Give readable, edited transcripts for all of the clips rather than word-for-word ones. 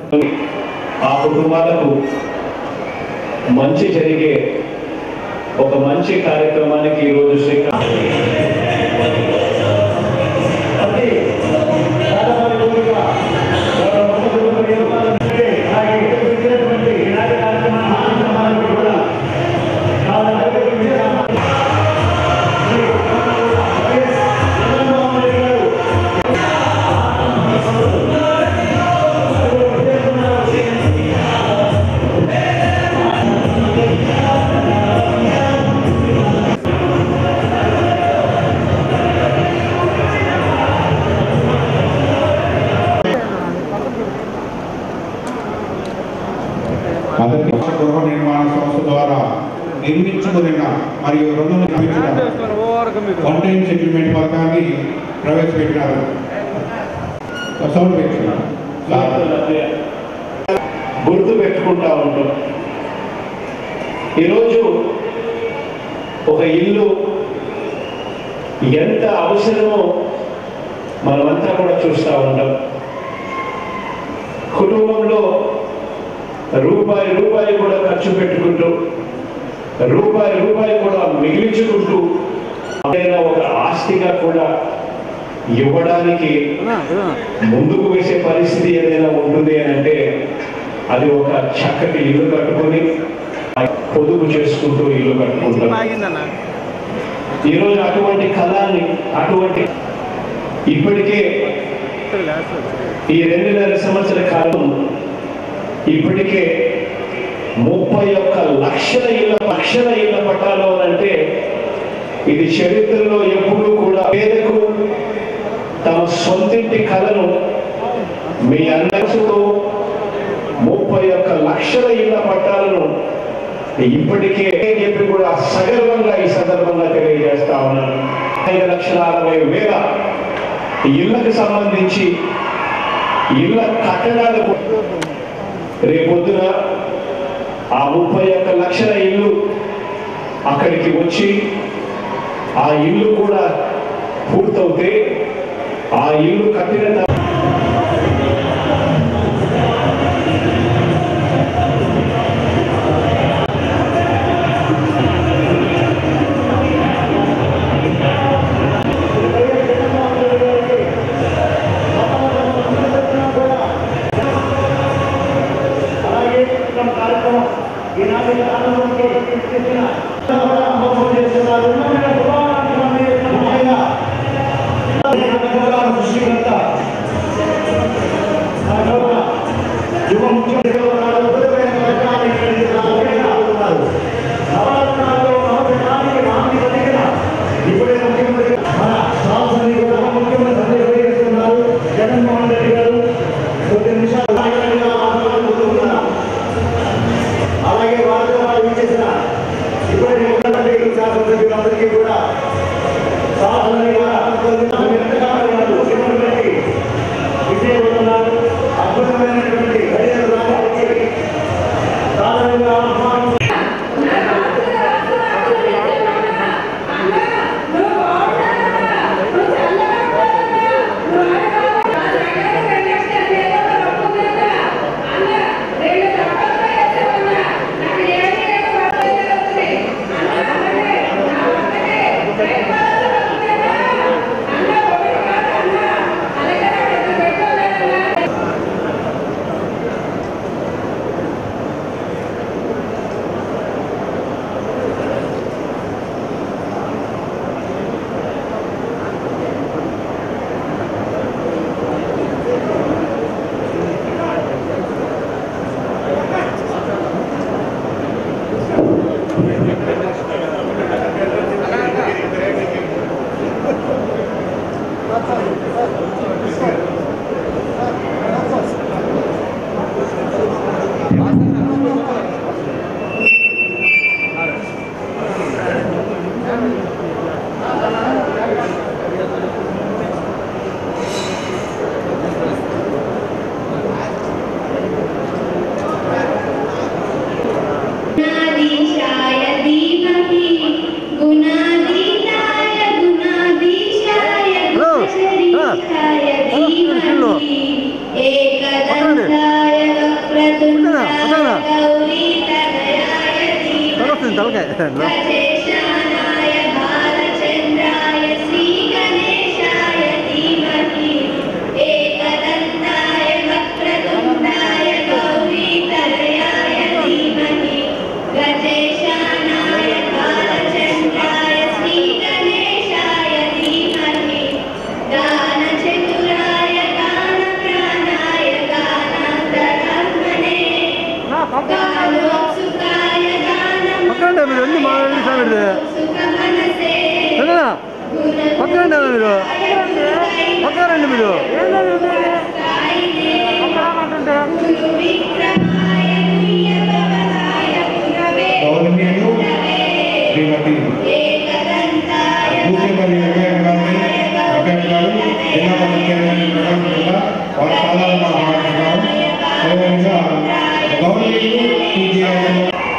ఆ కుటుంబాలకు మంచి జరిగే ఒక మంచి కార్యక్రమానికి ఈరోజు శ్రీకారం గృహ నిర్మాణ సంస్థ ద్వారా నిర్మించుకున్న మరియు రుణం వన్ టైం సెటిల్మెంట్ పథకాన్ని ప్రవేశపెట్టారు. గుర్తు పెట్టుకుంటా ఉంటాం. ఈరోజు ఒక ఇల్లు ఎంత అవసరమో మనమంతా కూడా చూస్తూ ఉంటాం. కుటుంబంలో రూపాయి రూపాయి కూడా ఖర్చు పెట్టుకుంటూ రూపాయి రూపాయి కూడా మిగిలించుకుంటూ ఏదైనా ఒక ఆస్తిగా కూడా ఇవ్వడానికి ముందుకు వేసే పరిస్థితి ఏదైనా ఉంటుంది అని అంటే అది ఒక చక్కటి ఇల్లు కట్టుకొని పొదుపు చేసుకుంటూ ఇల్లు కట్టుకుంటాం. ఈరోజు అటువంటి కళాన్ని అటువంటి ఇప్పటికే ఈ 2.5 సంవత్సరాల కాలం ఇప్పటికే 31 లక్షల ఇళ్ల పట్టాలు అంటే ఇది చరిత్రలో ఎప్పుడూ కూడా పేదకు తమ సొంతింటి కళను మీ అందరితో 31 లక్షల ఇళ్ల పట్టాలను ఇప్పటికే చెప్పి కూడా సగర్వంగా ఈ సందర్భంగా తెలియజేస్తా ఉన్నాను. 5,60,000 ఇళ్లకు సంబంధించి ఇళ్ల కట్టడాలకు రేపొద్దున ఆ 31 లక్షల ఇల్లు అక్కడికి వచ్చి ఆ ఇల్లు కూడా పూర్తవుతే ఆ ఇల్లు కట్టిన అలాగే వారు ఇచ్చేసిన ఇప్పుడు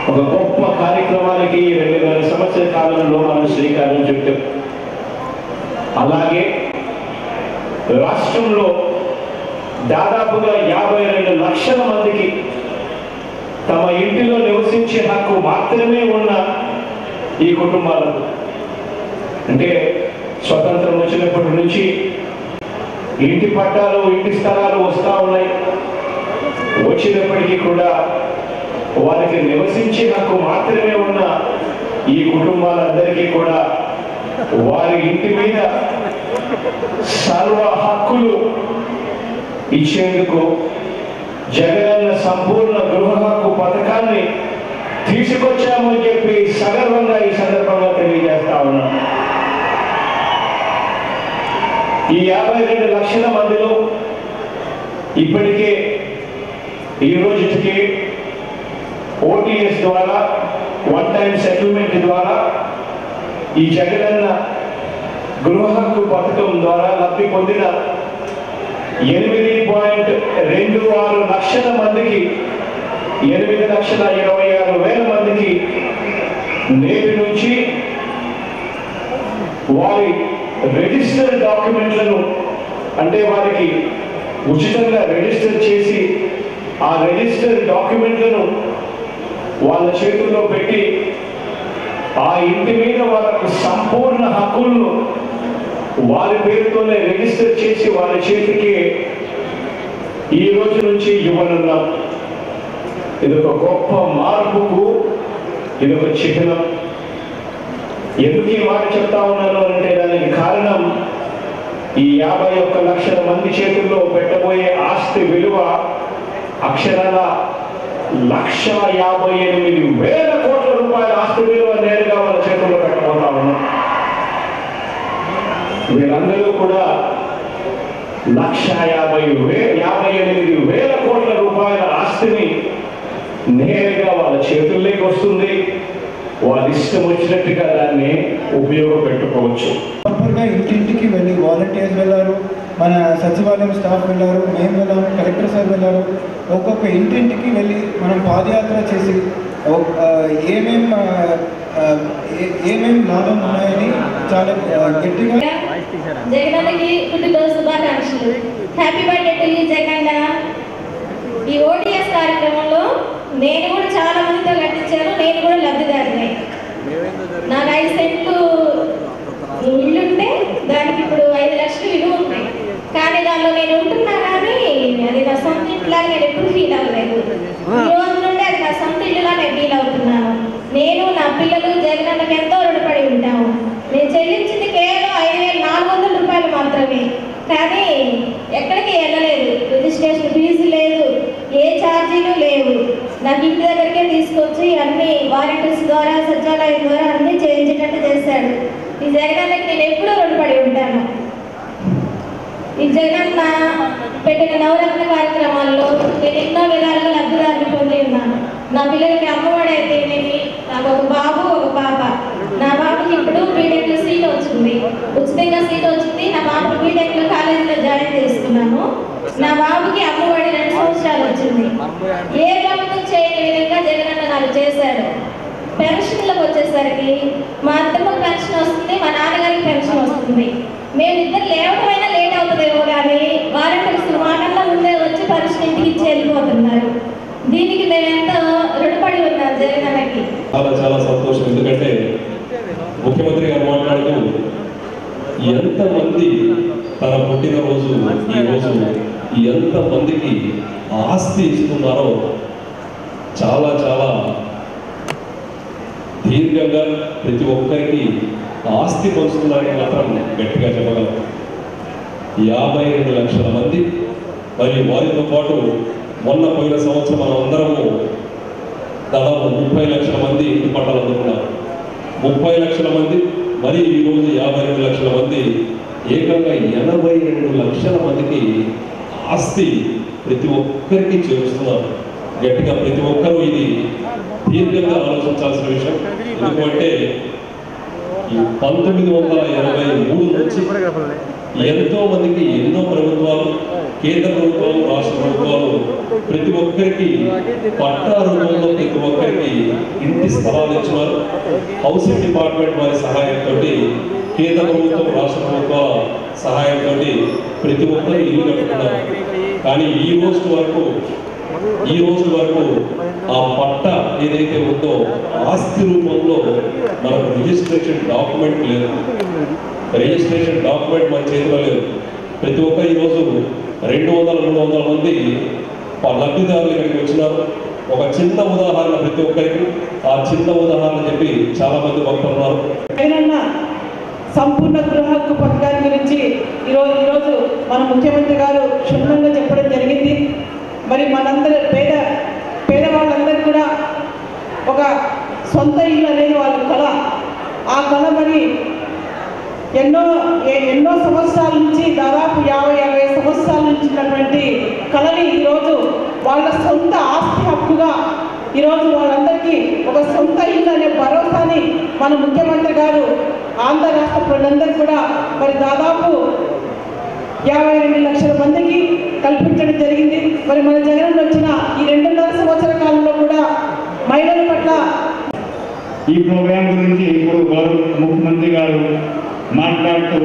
ఒక గొప్ప కార్యక్రమానికి 2000 సంవత్సర కాలంలో మనం శ్రీకారం చుట్టాం. అలాగే రాష్ట్రంలో దాదాపుగా 52 లక్షల మందికి తమ ఇంటిలో నివసించే హక్కు మాత్రమే ఉన్న ఈ కుటుంబాలకు, అంటే స్వతంత్రం వచ్చినప్పటి నుంచి ఇంటి పట్టాలు ఇంటి స్థలాలు వస్తూ ఉన్నాయి. వచ్చినప్పటికీ కూడా వారికి నివసించే హక్కు మాత్రమే ఉన్న ఈ కుటుంబాలందరికీ కూడా వారి ఇంటి మీద సర్వ హక్కులు ఇచ్చేందుకు జగనన్న సంపూర్ణ గృహ హక్కు పథకాన్ని తీసుకొచ్చామని చెప్పి సగర్వంగా ఈ సందర్భంగా తెలియజేస్తా ఉన్నాం. ఈ 52 లక్షల మందిలో ఇప్పటికే ఈ రోజుకి ఓటీఎస్ ద్వారా, వన్ టైం సెటిల్మెంట్ ద్వారా ఈ జగనన్న గృహ హక్కు పథకం ద్వారా లబ్ధి పొందిన 8.26 లక్షల మందికి, 8,26,000 మందికి నేటి నుంచి వారి రిజిస్టర్ డాక్యుమెంట్లను, అంటే వారికి ఉచితంగా రిజిస్టర్ చేసి ఆ రిజిస్టర్ డాక్యుమెంట్లను వాళ్ళ చేతుల్లో పెట్టి ఆ ఇంటి మీద వాళ్ళకు సంపూర్ణ హక్కులను వారి పేరుతోనే రిజిస్టర్ చేసి వాళ్ళ చేతికి ఈ రోజు నుంచి ఇవ్వనున్నాం. ఇదొక గొప్ప మార్పుకు ఇదొక చిహ్నం. ఎందుకు ఈ మాట చెప్తా ఉన్నాను అంటే దానికి కారణం ఈ 51 లక్షల మంది చేతుల్లో పెట్టబోయే ఆస్తి విలువ అక్షరాల 1,58,000 కోట్ల రూపాయల ఆస్తి విలువ నేరుగా వాళ్ళ చేతుల్లో పెట్టబోతా ఉన్నాం. వీరందరూ కూడా 1,58,000 కోట్ల రూపాయల ఆస్తిని నేరుగా వాళ్ళ చేతుల్లోకి వస్తుంది. వాళ్ళ ఇష్టం వచ్చినట్టుగా దాన్ని ఉపయోగపెట్టుకోవచ్చు. ప్రాపర్గా ఇంటింటికి వెళ్ళి వాలంటీర్స్ వెళ్ళారు, మన సచివాలయం స్టాఫ్ వెళ్ళారు, మేము వెళ్ళాము, కలెక్టర్ సార్ వెళ్ళారు. ఒక్కొక్క ఇంటింటికి వెళ్ళి మనం పాదయాత్ర చేసి ఏమేం లాభం ఉన్నాయని చాలా గట్టిగా. జగనన్నకి పుట్టినరోజు శుభాకాంక్షలు. Happy birthday to you Jagananna. ఈ ఓటీఎస్ కార్యక్రమంలో నేను కూడా చాలా మందితో కట్టించాను. నేను కూడా లబ్ధిదారునే. నాకు 5 సెంట్లు ఇల్లుంటే దానికి ఇప్పుడు 5 లక్షలు విలువ ఉంది. కానీ దానిలో నేను ఉంటున్నా, కానీ అది నా సొంత ఇంట్లో నేను ఎప్పుడు ఫీల్ అవ్వలేదు. ఈ రోజు నుండి అది నా సొంత ఇల్లులా నేను ఫీల్ అవుతున్నాను. నేను, నా పిల్లలు జగనన్నకి ఎంతో రుణపడి ఉంటాము. నేను చెల్లించింది కేవలం 5,400 రూపాయలు మాత్రమే. కానీ ఎక్కడికి వెళ్ళలేదు, రిజిస్ట్రేషన్ ఫీజు లేదు, ఏ ఛార్జీలు లేవు. నాకు ఇంటి దగ్గరికే తీసుకొచ్చి అన్ని వాలంటీర్స్ ద్వారా, సచివాలయం ద్వారా అన్ని చేయించేటట్టు చేశాడు. ఈ జగనన్నకి నేను ఎప్పుడూ రుణపడి ఉంటాను. ఈ జగనన్న పెట్టిన నవరత్న కార్యక్రమాల్లో నేను ఎన్నో విధాలుగా లబ్ధిదారులు పొంది ఉన్నాను. నా పిల్లలకి అమ్మఒడి అయితేనేమి, నాకు ఒక బాబు ఒక పాప. నా బాబుకి ఇప్పుడు బీటెక్లో సీట్ వచ్చింది, ఉచితంగా సీట్ వచ్చింది. నా బాబు బీటెక్లో కాలేజీలో జాయిన్ చేసుకున్నాను. నా బాబుకి అమ్మఒడి 2 సంవత్సరాలు వచ్చింది. ఏ ప్రభుత్వం చేయని విధంగా జగనన్న నాకు చేశాడు. పెన్షన్లకు వచ్చేసరికి మా అత్తమ్మకు పెన్షన్ వస్తుంది, మా నాన్నగారికి పెన్షన్ వస్తుంది. మేమిద్దరు లేవటమైనా లేట్ అవుతుందేమో కానీ వాలంటీర్స్ మాటల్లో ముందే వచ్చి పెన్షన్ ఇంటికి ఇచ్చి వెళ్ళిపోతున్నారు. దీనికి మేము ఎంతో రుణపడి ఉన్నాం జగనన్నకి. చాలా చాలా సంతోషం. ఎందుకంటే ముఖ్యమంత్రి గారు మాట్లాడుతూ ఎంతమంది తన పుట్టినరోజు ఈ రోజు ఎంతమందికి ఆస్తి ఇస్తున్నారో చాలా చాలా దీర్ఘంగా ప్రతి ఒక్కరికి ఆస్తి పంచుతున్నారని మాత్రం గట్టిగా చెప్పగలం. 52 లక్షల మంది, మరియు వారితో పాటు పోయిన సంవత్సరం మనం అందరము దాదాపు 30 లక్షల మంది ఇంటి పట్టాలు అందుకున్నారు. 30 లక్షల మంది, మరి ఈరోజు 52 లక్షల మంది, ఏకంగా 82 లక్షల మందికి ఆస్తి ప్రతి ఒక్కరికి చేరుస్తున్నారు. గట్టిగా ప్రతి ఒక్కరూ ఇది దీర్ఘంగా ఆలోచించాల్సిన విషయం. ఎందుకంటే ఈ 1983 నుంచి ఎంతో మందికి ఎన్నో ప్రభుత్వాలు, కేంద్ర ప్రభుత్వాలు, రాష్ట్ర ప్రభుత్వాలు ప్రతి ఒక్కరికి పట్టా రూపంలో ప్రతి ఒక్కరికి ఇంటి స్థలాలు ఇచ్చినారు. హౌసింగ్ డిపార్ట్మెంట్ వారి సహాయంతో, కేంద్ర ప్రభుత్వం, రాష్ట్ర ప్రభుత్వాల సహాయంతో ప్రతి ఒక్కరు ఇల్లు కట్టుకున్నారు. కానీ ఈ రోజు వరకు ఆ పట్ట ఏదైతే ఉందో ఆస్తి రూపంలో మనకు రిజిస్ట్రేషన్ డాక్యుమెంట్ లేదు. రిజిస్ట్రేషన్ డాక్యుమెంట్ మన చేతిలో లేదు. ప్రతి ఒక్క ఈరోజు 200-300 మంది లబ్ధిదారులు ఇక్కడికి వచ్చినారు. ఒక చిన్న ఉదాహరణ ప్రతి ఒక్కరికి, ఆ చిన్న ఉదాహరణ చెప్పి చాలా మంది వస్తున్నారు. సంపూర్ణ గృహ హక్కు పథకాన్ని గురించి ఈరోజు మన ముఖ్యమంత్రి గారు క్షుణ్ణంగా చెప్పడం జరిగింది. మరి మనందరూ పేదవాళ్ళందరూ కూడా ఒక సొంత ఇల్లు అనేది వాళ్ళ కళ. ఆ కళ మరి ఎన్నో సంవత్సరాల నుంచి, దాదాపు 50-55 సంవత్సరాల నుంచి ఉన్నటువంటి కళని ఈరోజు వాళ్ళ సొంత ఆస్తి హక్కుగా ఈరోజు వాళ్ళందరికీ ఒక సొంత ఇల్లు అనే భరోసాని మన ముఖ్యమంత్రి గారు ఆంధ్ర రాష్ట్ర ప్రజలందరూ కూడా మరి దాదాపు 52 లక్షల మందికి కల్పించడం జరిగింది. మరి మన జగన్ వచ్చిన ఈ 2.5 సంవత్సరాల కాలంలో కూడా మహిళల పట్ల ఈ ప్రోగ్రాం గురించి ఇప్పుడు గౌరవ ముఖ్యమంత్రి గారు మాట్లాడుతూ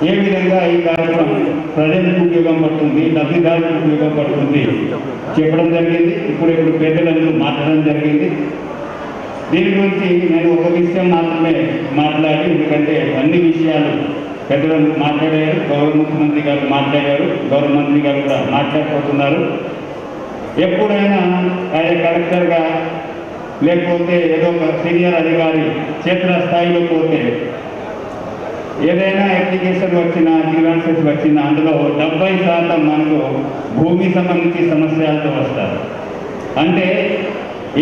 ఏ విధంగా ఈ కార్యక్రమం ప్రజలకు ఉపయోగం పడుతుంది, లబ్ధిదారులకు ఉపయోగం పడుతుంది చెప్పడం జరిగింది. ఇప్పుడు పెద్దలందరూ మాట్లాడడం జరిగింది. దీని గురించి నేను ఒక విషయం మాత్రమే మాట్లాడి, ఎందుకంటే అన్ని విషయాలు పెద్దలు మాట్లాడారు, గౌరవ ముఖ్యమంత్రి గారు మాట్లాడారు, గౌరవ మంత్రి గారు కూడా మాట్లాడిపోతున్నారు. ఎప్పుడైనా ఆయన కలెక్టర్గా లేకపోతే ఏదో ఒక సీనియర్ అధికారి క్షేత్ర స్థాయిలో పోతే ఏదైనా అప్లికేషన్ వచ్చినా, గ్రీవెన్సెస్ వచ్చినా అందులో 70% మనకు భూమి సంబంధించి సమస్యలతో వస్తారు. అంటే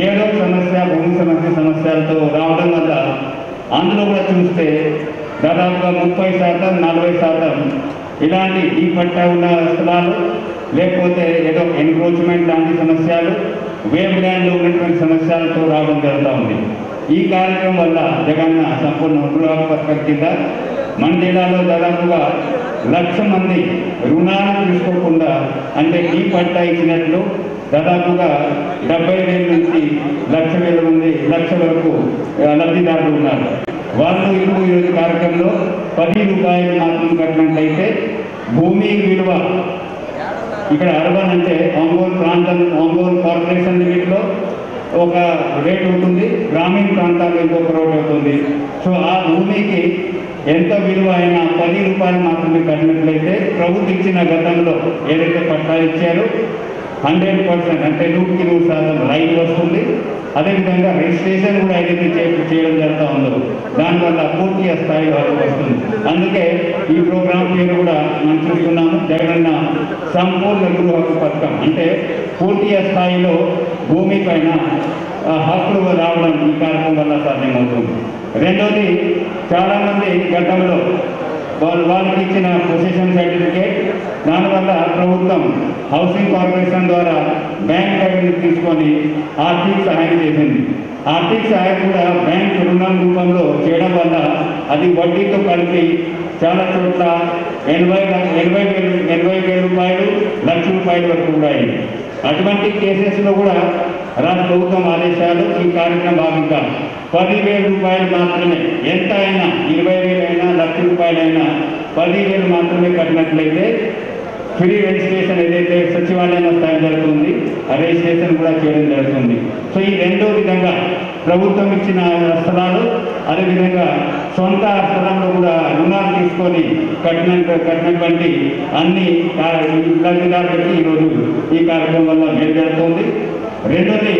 ఏదో సమస్య భూమి సమస్యలతో రావడం వల్ల అందులో కూడా చూస్తే దాదాపుగా 30%, 40% ఇలాంటి ఈ పట్టా ఉన్న స్థలాలు, లేకపోతే ఏదో ఎన్క్రోచ్మెంట్ లాంటి సమస్యలు, వేవ్ ల్యాండ్లో ఉన్నటువంటి సమస్యలతో రావడం జరుగుతూ ఉంది. ఈ కార్యక్రమం వల్ల జగన్ సంపూర్ణ గృహ పథకం కింద మన జిల్లాలో దాదాపుగా 1,00,000 మంది రుణాలు తీసుకోకుండా, అంటే ఈ పట్టా ఇచ్చినట్లు దాదాపుగా 70,000 నుంచి 1,00,000 వరకు లబ్ధిదారులు ఉన్నారు. వాళ్ళు ఇప్పుడు ఈరోజు కార్యక్రమంలో 10 రూపాయలు మాత్రం కట్టినట్లయితే భూమి విలువ ఇక్కడ అర్బన్ అంటే ఒంగోలు ప్రాంతం, ఒంగోలు కార్పొరేషన్ లిమిట్లో ఒక రేట్ ఉంటుంది, గ్రామీణ ప్రాంతాల్లో ఇంకొక రేట్ అవుతుంది. సో ఆ భూమికి ఎంత విలువ అయినా 10 రూపాయలు మాత్రమే కట్టినట్లయితే ప్రభుత్వం ఇచ్చిన గతంలో ఏదైతే పట్టాలు ఇచ్చారో 100% అంటే 100% రైతు వస్తుంది. అదేవిధంగా రిజిస్ట్రేషన్ కూడా ఏదైతే చేయడం జరుగుతూ ఉందో దానివల్ల పూర్తి స్థాయిలో వస్తుంది. అందుకే ఈ ప్రోగ్రాం పేరు కూడా మనం చూస్తున్నాము, జగనన్న సంపూర్ణ గృహ హక్కు పథకం. అంటే పూర్తి స్థాయిలో భూమి పైన హక్కులు రావడం ఈ కార్యక్రమం వల్ల సాధ్యమవుతుంది. రెండోది, చాలామంది గతంలో వాళ్ళకి ఇచ్చిన పొజిషన్ సర్టిఫికేట్, దానివల్ల ప్రభుత్వం హౌసింగ్ కార్పొరేషన్ ద్వారా బ్యాంక్ దగ్గర తీసుకొని ఆర్థిక సహాయం చేసింది. ఆర్థిక సహాయం కూడా బ్యాంక్ రుణం రూపంలో చేయడం వల్ల అది వడ్డీతో కలిపి చాలా చోట్ల 80,000 రూపాయలు, 1,00,000 రూపాయల వరకు కూడా అయింది. అటువంటి కేసెస్లో కూడా రాష్ట్ర ప్రభుత్వం ఆదేశాలు ఈ కార్యక్రమం భాగంగా 10,000 రూపాయలు మాత్రమే, ఎంత అయినా 20,000 అయినా 1,00,000 రూపాయలైనా 10,000 మాత్రమే కట్టినట్లయితే ఫ్రీ రిజిస్ట్రేషన్ ఏదైతే సచివాలయం స్థాయి జరుగుతుంది, ఆ రిజిస్ట్రేషన్ కూడా చేయడం జరుగుతుంది. సో ఈ రెండో విధంగా ప్రభుత్వం ఇచ్చిన స్థలాలు, అదేవిధంగా సొంత స్థలంలో కూడా రుణాలు తీసుకొని కట్టినటువంటి అన్ని లబ్ధిదారులకి ఈరోజు ఈ కార్యక్రమం వల్ల మేలు జరుగుతుంది. రెండోది,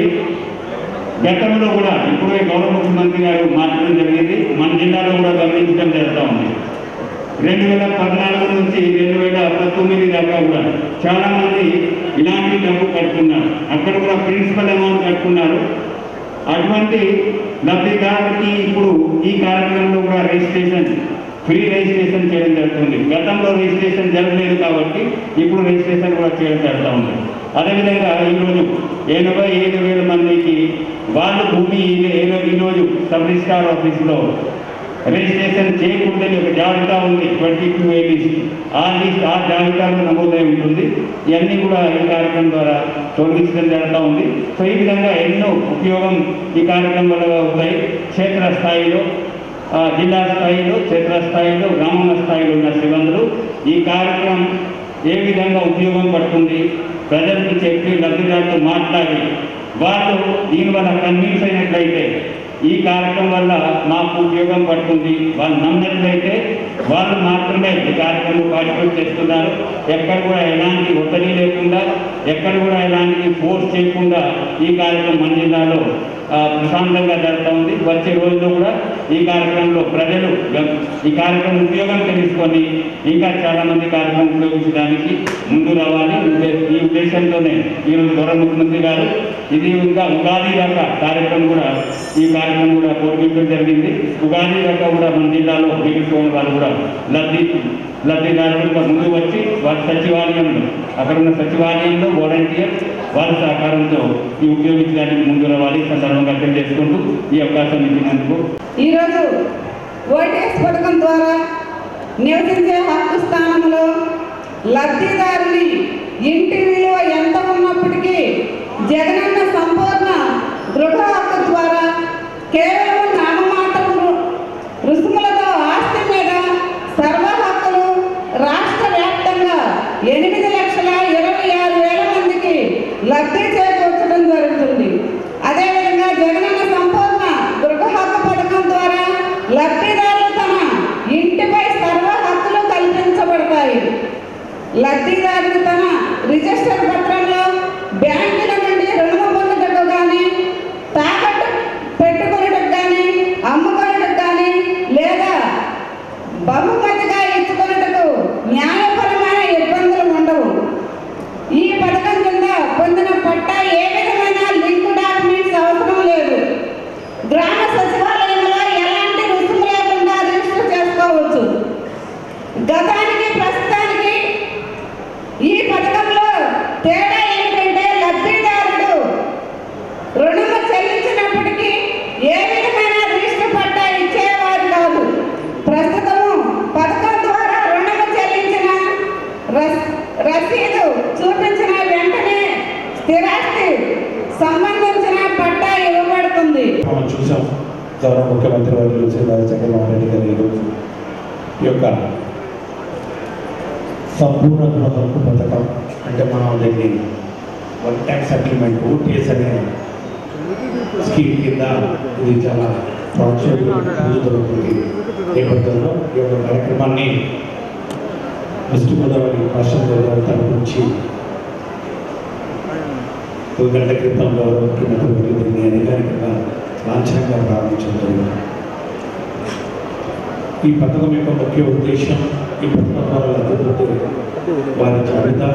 గతంలో కూడా ఇప్పుడే గౌరవ ముఖ్యమంత్రి గారు మాట్లాడడం జరిగింది, మన జిల్లాలో కూడా గమనించడం జరుగుతూ ఉంది. 2014 నుంచి 2019 దాకా కూడా చాలామంది ఇలాంటి డబ్బు కట్టుకున్నారు, అక్కడ కూడా ప్రిన్సిపల్ అమౌంట్ కట్టుకున్నారు. అటువంటి లబ్ధిదారులకి ఇప్పుడు ఈ కార్యక్రమంలో కూడా ఫ్రీ రిజిస్ట్రేషన్ చేయడం జరుగుతుంది. గతంలో రిజిస్ట్రేషన్ జరగలేదు కాబట్టి ఇప్పుడు రిజిస్ట్రేషన్ కూడా చేయడం జరుగుతూ ఉంది. అదేవిధంగా ఈరోజు 87,000 మందికి వాళ్ళు భూమి ఈరోజు సబ్ రిజిస్ట్రార్ ఆఫీస్లో రిజిస్ట్రేషన్ చేయకూడదని ఒక జాబితా ఉంది, 22A లిస్ట్. ఆ జాబితాలో నమోదై ఉంటుంది. ఇవన్నీ కూడా ఈ కార్యక్రమం ద్వారా తొలగించడం జరుగుతూ ఉంది. సో ఈ విధంగా ఎన్నో ఉపయోగం ఈ కార్యక్రమం వల్ల అవుతాయి. క్షేత్రస్థాయిలో, జిల్లా స్థాయిలో, క్షేత్రస్థాయిలో, గ్రామీణ స్థాయిలో ఉన్న సిబ్బందులు ఈ కార్యక్రమం ఏ విధంగా ఉపయోగం పడుతుంది, ప్రజలకు చెప్పి లబ్ధిదారులతో మాట్లాడి వాళ్ళు దీనివల్ల కన్విన్స్ అయినట్లయితే ఈ కార్యక్రమం వల్ల మాకు ఉపయోగం పడుతుంది, వాళ్ళు నమ్మినట్లయితే వాళ్ళు మాత్రమే ఈ కార్యక్రమంలో పార్టిసిపేట్ చేస్తున్నారు. ఎక్కడ కూడా ఎలాంటి ఒత్తిడి లేకుండా, ఎక్కడ కూడా ఎలాంటి ఫోర్స్ చేయకుండా ఈ కార్యక్రమం మన జిల్లాలో ప్రశాంతంగా జరుగుతూ ఉంది. వచ్చే రోజుల్లో కూడా ఈ కార్యక్రమంలో ప్రజలు ఈ కార్యక్రమం ఉపయోగం తెలుసుకొని ఇంకా చాలామంది కార్యక్రమం ఉపయోగించడానికి ముందు రావాలి. ఈ ఉద్దేశంతోనే ఈరోజు గౌరవ ముఖ్యమంత్రి గారు ఇది ఇంకా ఉగాది దాకా కార్యక్రమం కూడా ఈ కార్యక్రమం కూడా కోరుకోవడం జరిగింది. ఉగాది దాకా కూడా మన జిల్లాలో మిగిలిపోయిన వాళ్ళు కూడా లబ్ధిదారులు ముందు వచ్చి వారి సచివాలయంలో, అక్కడ ఉన్న సచివాలయంలో వాలంటీర్ వారి సహకారంతో ఈ ఉపయోగించడానికి ముందు రావాలి. సందర్భంగా తెలియజేసుకుంటూ ఈ అవకాశం ఇచ్చినందుకు ఈరోజు ఓటీఎస్ పథకం ద్వారా నివసించే హక్కు స్థానంలో లబ్ధిదారుని ఇంటి విలువ ఎంత ఉన్నప్పటికీ జగనన్న సంపూర్ణ గృహ హక్కు ద్వారా కేవలం నామమాత్రం రుసుములతో ఆస్తి మీద సర్వ హక్కులు రాష్ట్ర వ్యాప్తంగా 8,26,000 మందికి లబ్ధి చేకూర్చడం జరుగుతుంది. అదేవిధంగా జగనన్న సంపూర్ణ గృహ హక్కు పథకం ద్వారా లబ్ధిదారులు తమ ఇంటిపై సర్వ హక్కులు కల్పించబడతాయి. లబ్ధిదారులు తమ రిజిస్టర్ పత్రంలో బ్యాంకుల నుండి రుణము పొందుటకు కానీ, తాకట్టు పెట్టుకున్నట్టుకు కానీ, అమ్ముకున్నట్టుకు కానీ లేదా బహుమతిగా ఇచ్చుకున్నట్టుకు న్యాయపరమైన ఇబ్బందులు ఉండవు. ఈ పథకం కింద పొందిన పట్టా ఏ విధమైన లింక్ డాక్యుమెంట్స్ అవసరం లేదు. గ్రామ సచివాలయంలో ఎలాంటి రుసుము లేకుండా రిజిస్టర్ చేసుకోవచ్చు. గతానికి ప్రస్తుతానికి ఈ పథకంలో తేడా ఏంటంటే లబ్ధిదారుడు రుణము చెల్లించినప్పటికీ ఏ విధమైన రిజిస్టర్ పట్టా ఇచ్చేవారు కాదు. ప్రస్తుతము పథకం ద్వారా రుణము చెల్లించిన రసీదు చూపించిన వెంటనే స్థిరాస్తి సంబంధించిన పట్టా ఇవ్వబడుతుంది. మనం చూసాం గౌరవ ముఖ్యమంత్రి వర్యులు చంద్రబాబు రెడ్డి గారు ఈరోజు ఈ యొక్క సంపూర్ణ గృహ హక్కు పథకం అంటే మనం దీన్ని వన్ టైం సెటిల్మెంట్ ఓటీఎస్ అనే స్కీమ్ కింద ఇది చాలా ప్రాచుర్యమైనటువంటి నేపథ్యంలో ఈ యొక్క కార్యక్రమాన్ని వెస్ట్ గోదావరి పశ్చిమ గోదావరి తరపు నుంచి 2 గంటల క్రితం గౌరవ ముఖ్యమంత్రి దీన్ని అధికారికంగా లాంఛనంగా ప్రారంభించడం జరిగింది. ఈ పథకం యొక్క ముఖ్య ఉద్దేశం ఈ పథకం ద్వారా లబ్ధిపొందే వారి జాబితా,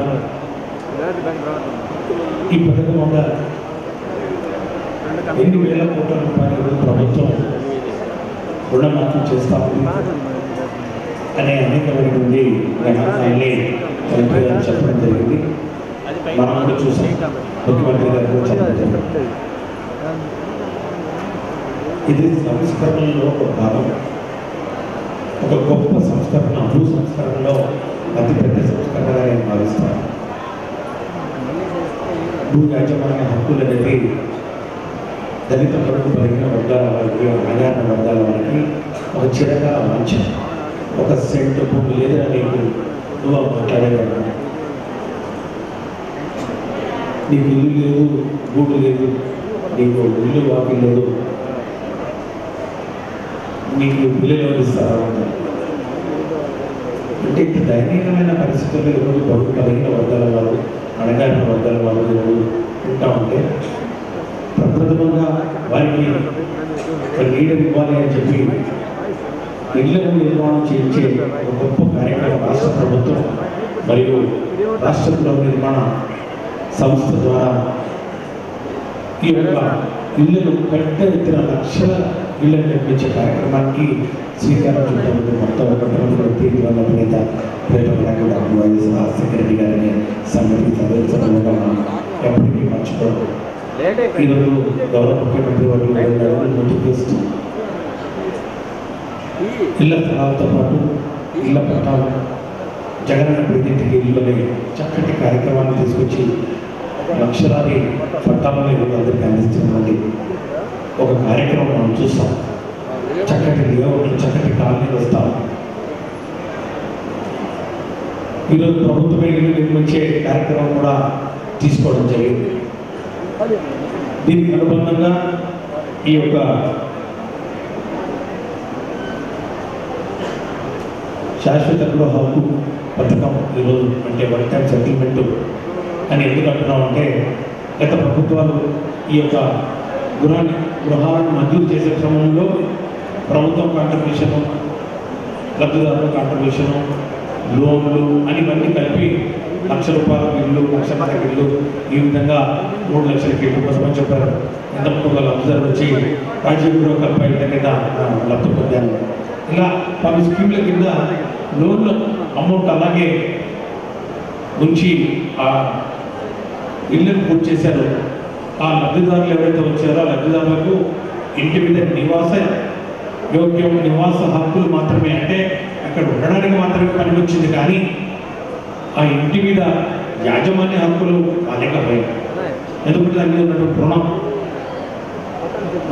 ఈ పథకం వల్ల ఎన్ని వేల కోట్ల రూపాయలు ప్రభుత్వం రుణమాఫీ చేస్తా ఉంది అనే అనేకమైనటువంటి గణాంకాన్ని మంత్రి గారు చెప్పడం జరిగింది. మనం కూడా చూసాం, ముఖ్యమంత్రి గారు కూడా చెప్పడం జరిగింది. ఇది సంస్కరణలో ఒక భాగం, ఒక గొప్ప సంస్కరణ, భూ సంస్కరణలో అతిపెద్ద సంస్కరణగా నేను భావిస్తాను. భూ యాజమాన్య హక్కులు అనేది దళిత పరుగు బలహీన వర్గాల వారికి, అణగారిన వర్గాల వారికి ఒక చిరకాల మంచం. ఒక సెంటు భూమి లేదని నీకు నువ్వు మాట్లాడేవాడు, నీకు ఇల్లు లేదు, భూమి లేదు, నీకు ఇల్లు వాకి లేదు, మీకు పిల్లలు ఎవరు ఇస్తారా అంటే ఇంత దయనీయమైన పరిస్థితుల్లో ఈరోజు బలహీన వర్గాల వారు అణగారిన వర్గాల వారు ఈరోజు ఉంటా ఉంటే ప్రప్రథమంగా వారికి ఒక లీడర్ ఇవ్వాలి అని చెప్పి ఇళ్లను నిర్మాణం చేయించే ఒక గొప్ప కార్యక్రమం రాష్ట్ర ప్రభుత్వం మరియు రాష్ట్ర గృహ నిర్మాణ సంస్థ ద్వారా ఈ యొక్క ఇళ్లను పెద్ద ఎత్తున లక్షల ఇళ్లను నిర్మించే కార్యక్రమానికి శ్రీకారం చుట్టారు. మొత్తం నేత డాక్టర్ వైఎస్ రాజశేఖర రెడ్డి గారిని సంఘటించారు. ఎప్పటికీ మర్చిపోవడం. ఈరోజు గౌరవ ముఖ్యమంత్రి వారు నోటిఫికేషన్ ఇళ్ల స్థలాలతో పాటు ఇళ్ల పట్టాలు జగనన్న ప్రతినిధికి ఇల్లుని చక్కటి కార్యక్రమాన్ని తీసుకొచ్చి లక్షలాది పట్టాలను ఈరోజు అందరికీ అందిస్తున్నటువంటి ఒక కార్యక్రమం మనం చూస్తాం. చక్కటి లేఅవుట్లు, చక్కటి కాలనీలు వస్తాం. ఈరోజు ప్రభుత్వమే ఇల్లు నిర్మించే కార్యక్రమం కూడా తీసుకోవడం జరిగింది. దీనికి అనుబంధంగా ఈ యొక్క శాశ్వత గృహ హక్కు పథకం ఈరోజు అంటే వన్ టైం సెటిల్మెంట్ అని ఎందుకు అంటున్నామంటే గత ప్రభుత్వాలు ఈ యొక్క గృహాలను మంజూరు చేసే క్రమంలో ప్రభుత్వం కాంట్రిబ్యూషను, లబ్ధిదారుల కాంట్రిబ్యూషను, లోన్లు అని ఇవన్నీ కలిపి ₹1,00,000 ఇల్లు, ₹1,00,000 ఇల్లు, ఈ విధంగా 3 లక్షలకి ఇల్లు కోసం చెప్పారు. ఇంతకు ఒక లబ్ధిదారులు వచ్చి రాజీవ్ గృహ కల్ప ఇంత కింద లబ్ధి పొందాను. ఇలా పలు స్కీమ్ల కింద లోన్లు అమౌంట్ అలాగే ఉంచి ఆ ఇళ్ళను పూర్తి చేశారు. ఆ లబ్ధిదారులు ఎవరైతే వచ్చారో ఆ లబ్ధిదారులకు ఇంటి మీద నివాస యోగ్యం, నివాస హక్కులు మాత్రమే, అంటే అక్కడ ఉండడానికి మాత్రమే పనికొచ్చింది, కానీ ఆ ఇంటి మీద యాజమాన్య హక్కులు లేకపోయాయి. ఎందుకంటే దాని మీద ఉన్నటువంటి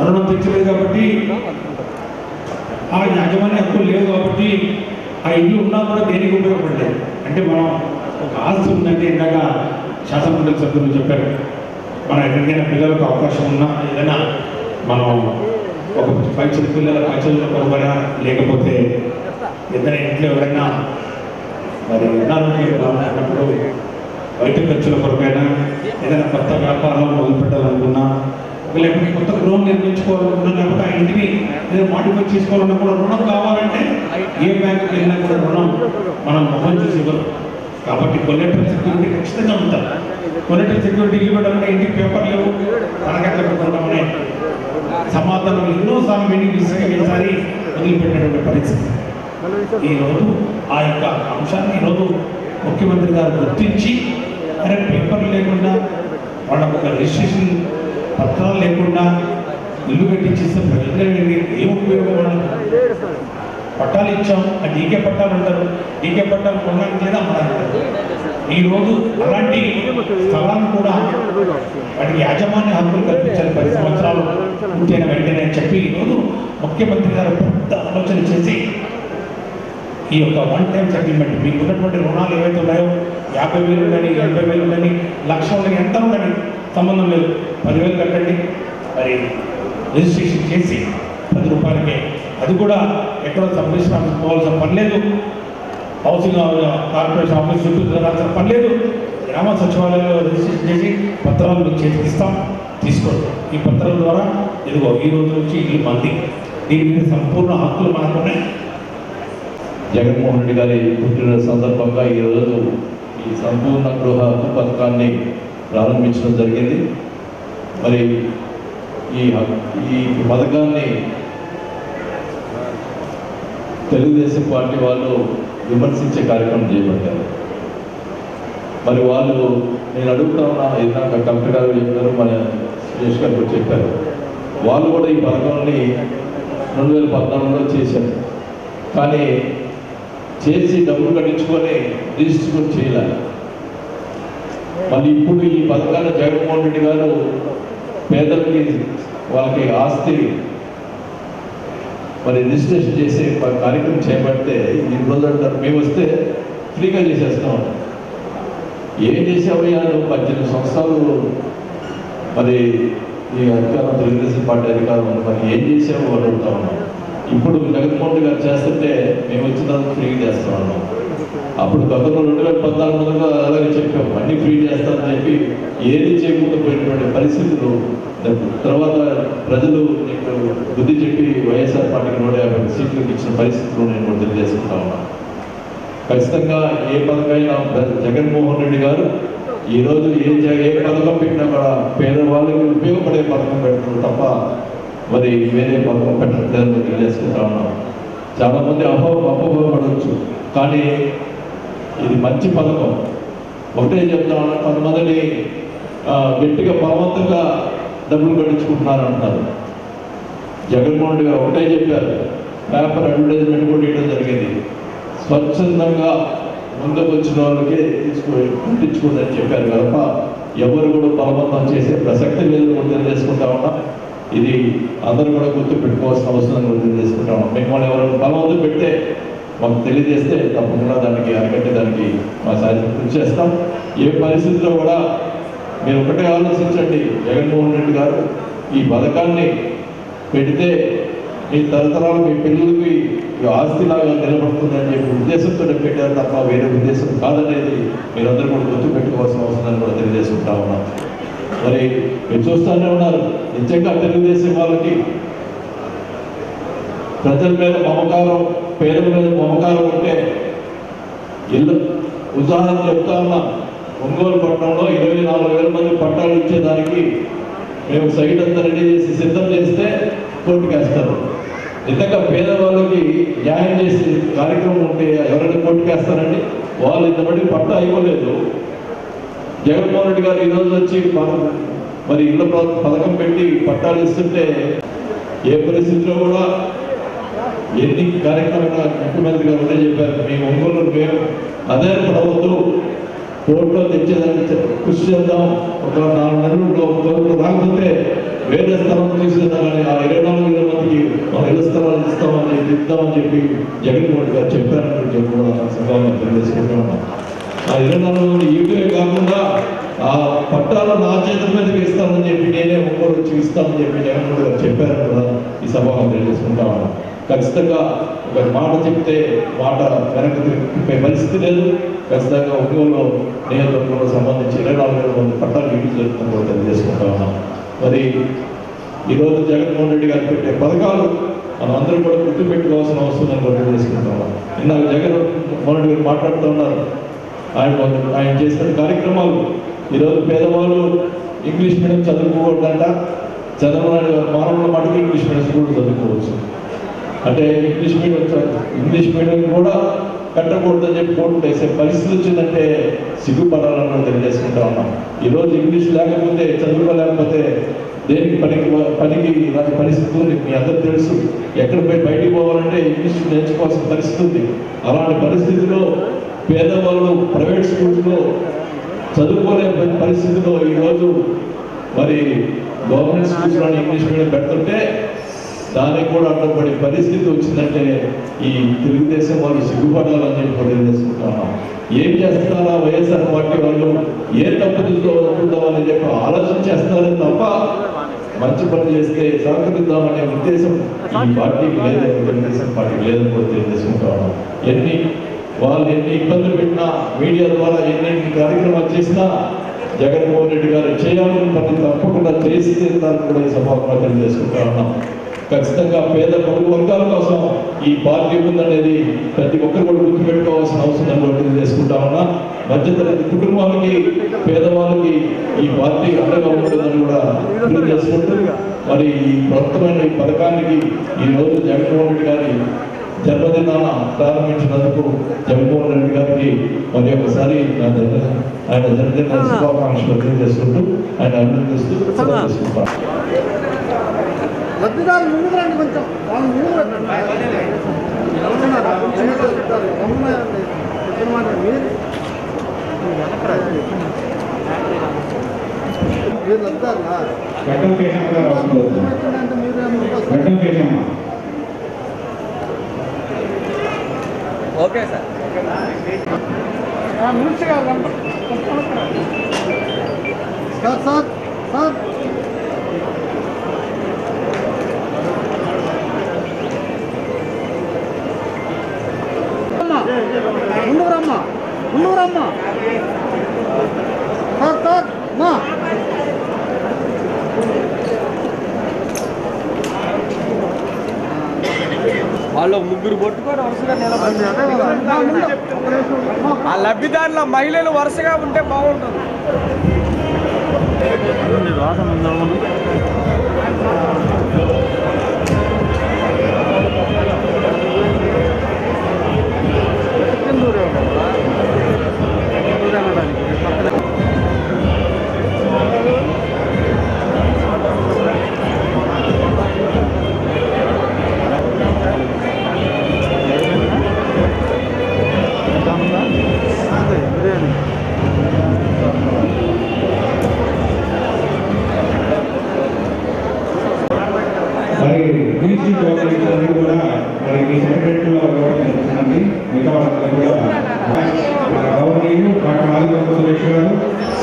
రుణం తెచ్చలేదు కాబట్టి, ఆ యాజమాన్య హక్కులు లేవు కాబట్టి ఆ ఇల్లు ఉన్నా కూడా దేనికి ఉపయోగపడలేదు. అంటే మనం ఒక ఆస్తి ఉందంటే ఇందాక శాసనమండలి సభ్యులు చెప్పారు, మనం ఎక్కడికైనా పిల్లలకు అవకాశం ఉన్నా ఏదైనా మనం ఒక పిల్లల పైచదుల కొరబడినా లేకపోతే ఏదైనా ఇంట్లో ఎవరైనా మరి అనారోగ్యంప్పుడు బయట ఖర్చుల కొరకైనా ఏదైనా కొత్త వ్యాపారం మొదలుపెట్టాలనుకున్నా, లేకపోతే కొత్త గృహం నిర్మించుకోవాలనుకున్నా, లేకపోతే ఆ ఇంటిని ఏదో మాడిఫై చేసుకోవాలన్నా కూడా రుణం కావాలంటే ఏ బ్యాంకుకి వెళ్ళినా కూడా రుణం మనం మొహం చూసి ఇవ్వరు. కాబట్టి కొలెటరల్ సెక్యూరిటీ ఖచ్చితంగా ఉంటారు. కొలెటరల్ సెక్యూరిటీ ఇల్లు పెట్టాలంటే ఇంటికి పేపర్ లేవు, తనకెట్లా పెట్టుకుంటామనే సమాధానం ఎన్నోసార్లు మీటింగ్ ఈసారి వదిలిపెట్టినటువంటి పరిస్థితి. ఈరోజు ఆ యొక్క అంశాన్ని ఈరోజు ముఖ్యమంత్రి గారు గుర్తించి, అరే పేపర్లు లేకుండా వాళ్ళకు ఒక రిజిస్ట్రేషన్ పత్రాలు లేకుండా ఇల్లు కట్టించేస్తే ప్రజలు ఏం ఉపయోగం? వాళ్ళకు పట్టాలు ఇచ్చాం, ఆ డీకే పట్టాలు అంటారు, డీకే పట్టాలు కొనడానికి లేదా అమ్మడానికి. ఈరోజు అలాంటి స్థలాలను కూడా వాటికి యాజమాన్య హక్కులు కల్పించాలి 10 సంవత్సరాలు పూర్తయిన వెంటనే అని చెప్పి ఈరోజు ముఖ్యమంత్రి గారు పెద్ద ఆలోచన చేసి ఈ యొక్క వన్ టైం సెటిల్మెంట్, మీకు ఉన్నటువంటి రుణాలు ఏవైతే ఉన్నాయో 50,000 ఉండని, 80,000 ఉండని, 1,00,000 ఉండని, ఎంత ఉండని సంబంధం లేదు, 10,000 కట్టండి, మరి రిజిస్ట్రేషన్ చేసి ₹10 అది కూడా ఎక్కడో సబ్ రిజిస్టర్ ఆఫీస్ పోవాల్సిన పని లేదు, హౌసింగ్ కార్పొరేషన్ ఆఫీస్ చుట్టూ తిరగాల్సిన పని లేదు. గ్రామ సచివాలయంలో రిజిస్ట్రేషన్ చేసి పత్రాలు మీకు చేతికి ఇస్తాం, తీసుకోండి. ఈ పత్రాల ద్వారా ఇదిగో ఈ రోజు నుంచి ఇల్లు మంది, దీని మీద సంపూర్ణ హక్కులు మనకున్నాయి. జగన్మోహన్ రెడ్డి గారి పుట్టినరోజు సందర్భంగా ఈరోజు ఈ సంపూర్ణ గృహ హక్కు పథకాన్ని ప్రారంభించడం జరిగింది. మరి ఈ పథకాన్ని తెలుగుదేశం పార్టీ వాళ్ళు విమర్శించే కార్యక్రమం చేపట్టారు. మరి వాళ్ళు నేను అడుగుతా ఉన్నా, ఇందాక కలెక్టర్ గారు చెప్పారు, మన సురేష్ గారు కూడా చెప్పారు, వాళ్ళు కూడా ఈ పథకాన్ని 2014లో చేశారు, కానీ చేసి డబ్బులు కట్టించుకొని రిజిస్టర్ చేయలేదు. మళ్ళీ ఇప్పుడు ఈ పథకాన్ని జగన్మోహన్ రెడ్డి గారు పేదలకి వాళ్ళకి ఆస్తి మరి రిజిస్ట్రేషన్ చేసే కార్యక్రమం చేపడితే ఈ రోజు అంటారు మేము వస్తే ఫ్రీగా చేసేస్తాం. ఏం చేసామయ్యా 18 సంవత్సరాలు మరి ఈ అధికారం తెలుగుదేశం పార్టీ అధికారం మరి ఏం చేసామో అడుగుతా ఉన్నాం. ఇప్పుడు జగన్మోహన్ రెడ్డి గారు చేస్తుంటే మేము వచ్చిన తర్వాత ఫ్రీ చేస్తా ఉన్నాం. అప్పుడు గతంలో 2014 అలాగే చెప్పాము, అన్ని ఫ్రీ చేస్తామని చెప్పి ఏది చేయకుండా పోయినటువంటి పరిస్థితులు. తర్వాత ప్రజలు నీకు బుద్ధి చెప్పి వైఎస్ఆర్ పార్టీకి 150 సీట్లు ఇచ్చిన పరిస్థితులు నేను కూడా తెలియజేసుకుంటా ఉన్నాను. ఖచ్చితంగా ఏ పథకమైనా జగన్మోహన్ రెడ్డి గారు ఈరోజు ఏ పథకం పెట్టినా కూడా పేదవాళ్ళకి ఉపయోగపడే పథకం పెడుతుంది తప్ప మరి వేరే పథకం పెట్టలేదని తెలియజేసుకుంటా ఉన్నాం. చాలామంది అపోహపడవచ్చు, కానీ ఇది మంచి పథకం. ఒకటే చెప్తా ఉన్నాను, కొంతమందిని గట్టిగా బలవంతంగా డబ్బులు కట్టించుకుంటున్నారు అంటారు. జగన్మోహన్ రెడ్డి గారు ఒకటే చెప్పారు, పేపర్ అడ్వర్టైజ్మెంట్ కూడా ఇవ్వడం జరిగింది. స్వచ్ఛందంగా ముందుకు వచ్చిన వాళ్ళకే కట్టించుకుందని చెప్పారు కనుక ఎవరు కూడా బలవంతం చేసే ప్రసక్తి లేదు కూడా తెలియజేసుకుంటా ఉన్నాం. ఇది అందరూ కూడా గుర్తు పెట్టుకోవాల్సిన అవసరం కూడా తెలియజేసుకుంటా ఉన్నాం. మిమ్మల్ని ఎవరు బలవంతం పెడితే మాకు తెలియజేస్తే తప్పకుండా దానికి అరికట్టేదానికి మా సాయం కృషి చేస్తాం. ఏ పరిస్థితుల్లో కూడా మీరు ఒకటే ఆలోచించండి, జగన్మోహన్ రెడ్డి గారు ఈ పథకాన్ని పెడితే మీ తరతరాలు మీ పిల్లలకి ఆస్తిలాగా నిలబడుతుందని చెప్పి ఉద్దేశంతో పెట్టారు తప్ప వేరే ఉద్దేశం కాదనేది మీరందరూ కూడా గుర్తు పెట్టుకోవాల్సిన అవసరాన్ని కూడా తెలియజేసుకుంటా ఉన్నాం. మరి మీరు చూస్తూనే ఉన్నారు, నిజంగా తెలుగుదేశం వాళ్ళకి ప్రజల మీద మమకారం, పేదల మీద మమకారం ఉంటే ఇల్లు ఉదాహరణ చెప్తా ఉన్నా, ఒంగోలు పట్టణంలో 24,000 మంది పట్టాలు ఇచ్చేదానికి మేము సైట్ అంతా రెడీ చేసి సిద్ధం చేస్తే కోర్టుకు వేస్తారు. నిజంగా పేదవాళ్ళకి న్యాయం చేసే కార్యక్రమం ఉంటే ఎవరైనా కోర్టుకు వేస్తారండి? వాళ్ళు ఇంతబట్టి పట్టా అయిపోలేదు. జగన్మోహన్ రెడ్డి గారు ఈరోజు వచ్చి మరి ఇళ్ళ పథకం పెట్టి పట్టాలు ఇస్తుంటే ఏ పరిస్థితిలో కూడా ఎన్ని కార్యక్రమాలు ముఖ్యమంత్రి గారు ఉండే చెప్పారు, మేము ఒంగోలు మేము అదే పడవద్దు, కోర్టులో తెచ్చేదాన్ని కృషి చేద్దాం. ఒక 4 నెలల్లో కోర్టులో రాకపోతే వేరే స్థలం తీసుకుందాం, కానీ ఆ 24,000 మందికి మా ఇళ్ల స్థలాలు ఇద్దామని చెప్పి జగన్మోహన్ రెడ్డి గారు చెప్పారని చెప్పి కూడా సభలో తెలియజేసుకుంటూ ఉన్నాం. ఆ 24,000 ఈవే కాకుండా ఆ పట్టాలు నా చేతుల మీదకి ఇస్తామని చెప్పి నేనే ఒంగోలు వచ్చి ఇస్తామని చెప్పి జగన్మోహన్ గారు చెప్పారని కూడా ఈ సభలో తెలియజేసుకుంటా ఉన్నాం. ఖచ్చితంగా ఒక మాట చెప్తే మాట వెనక్కి తిప్పే పరిస్థితి లేదు. ఖచ్చితంగా ఒంగోలు నియోజకవర్గంలో సంబంధించి 24,000 మంది పట్టాలు ఇంటి జరుగుతుందని కూడా తెలియజేసుకుంటా ఉన్నాం. మరి ఈరోజు జగన్మోహన్ రెడ్డి గారు పెట్టే పథకాలు మనం అందరూ కూడా గుర్తుపెట్టుకోవాల్సిన అవసరం కూడా తెలియజేసుకుంటా ఉన్నాం. ఇందాక జగన్మోహన్ రెడ్డి గారు మాట్లాడుతూ ఉన్నారు, ఆయన చేసిన కార్యక్రమాలు. ఈరోజు పేదవాళ్ళు ఇంగ్లీష్ మీడియం చదువుకోవద్దంట, చంద్రబాబు నాయుడు గారు మానవుల మటుకు ఇంగ్లీష్ మీడియం స్కూల్ చదువుకోవచ్చు. అంటే ఇంగ్లీష్ మీడియం కూడా కట్టకూడదని చెప్పి కోర్టు వేసే పరిస్థితి వచ్చిందంటే సిగ్గుపడాలని తెలియజేసుకుంటా ఉన్నాం. ఈరోజు ఇంగ్లీష్ లేకపోతే, చదువుకోలేకపోతే దేనికి పనికి రాని పరిస్థితి ఉంది. మీ అందరూ తెలుసు, ఎక్కడ బయటికి పోవాలంటే ఇంగ్లీష్ నేర్చుకోవాల్సిన పరిస్థితి ఉంది. అలాంటి పరిస్థితిలో పేదవాళ్ళు ప్రైవేట్ స్కూల్స్లో చదువుకోలే పరిస్థితిలో ఈరోజు మరి గవర్నమెంట్ స్కూల్స్లోని ఇంగ్లీష్ మీడియం పెడుతుంటే దానికి కూడా అడ్డుపడే పరిస్థితి వచ్చిందంటే ఈ తెలుగుదేశం వాళ్ళు సిగ్గుపడాలని చెప్పి తెలియజేసుకుంటున్నాం. ఏం చేస్తున్నారా వైఎస్ఆర్ పార్టీ వాళ్ళు, ఏ తప్పులతో వదులుతామని చెప్పి ఆలోచన చేస్తున్నారని తప్ప మంచి పని చేస్తే సహకరిద్దామనే ఉద్దేశం ఈ పార్టీకి లేదని, తెలుగుదేశం పార్టీకి లేదని కూడా తెలియజేసుకుంటున్నాం. వాళ్ళు ఎన్ని ఇబ్బందులు పెట్టినా, మీడియా ద్వారా ఎన్ని కార్యక్రమాలు చేసినా జగన్మోహన్ రెడ్డి గారు చేయాలని పని తప్పకుండా చేస్తే దాన్ని కూడా ఈ సభలో తెలియజేసుకుంటా ఉన్నాం. ఖచ్చితంగా పేద పొరుగు వర్గాల కోసం ఈ పార్టీ ఉందనేది ప్రతి ఒక్కరు కూడా గుర్తుపెట్టుకోవాల్సిన అవసరం కూడా తెలియజేసుకుంటా ఉన్నా. మధ్యతరగతి కుటుంబాలకి, పేదవాళ్ళకి ఈ పార్టీ అండగా ఉంటుందని కూడా తెలియజేసుకుంటూ మరి ఈ ప్రస్తుతమైన ఈ పథకానికి ఈరోజు జగన్మోహన్ రెడ్డి గారి జన్మదినాన ప్రారంభించినందుకు జగన్మోహన్ రెడ్డి గారికి మరి ఒకసారి ఆయన జన్మదిన శుభాకాంక్షలు తెలియజేసుకుంటూ ఆయన అభినందిస్తూ తీసుకుంటాను. Okay sir. సార్ సార్ వాళ్ళు ముగ్గురు పట్టుకొని వరుసగా నిలబడి ఆ లబ్ధిదారుల మహిళలు వరుసగా ఉంటే బాగుంటుంది. మరి బీసీ కోఆపరేషన్ కూడా మరి మీ సెక్రటరీలో గౌరవించుకుంటుంది. మిగతా వాళ్ళందరూ కూడా మన గౌరవనీయులు డాక్టర్ ఆదిత్య సురేష్ గారు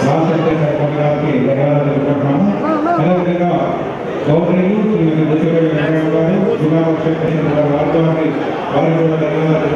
రాష్ట్ర సర్పంచ్ గారికి ధన్యవాదాలు తెలుపుకుంటున్నాము. అదేవిధంగా గౌరవనీయులు శ్రీమతి బుచ్చిపల్లి వెంకయ్య గారు జిల్లా పరిషత్ వారికి కూడా ధన్యవాదాలు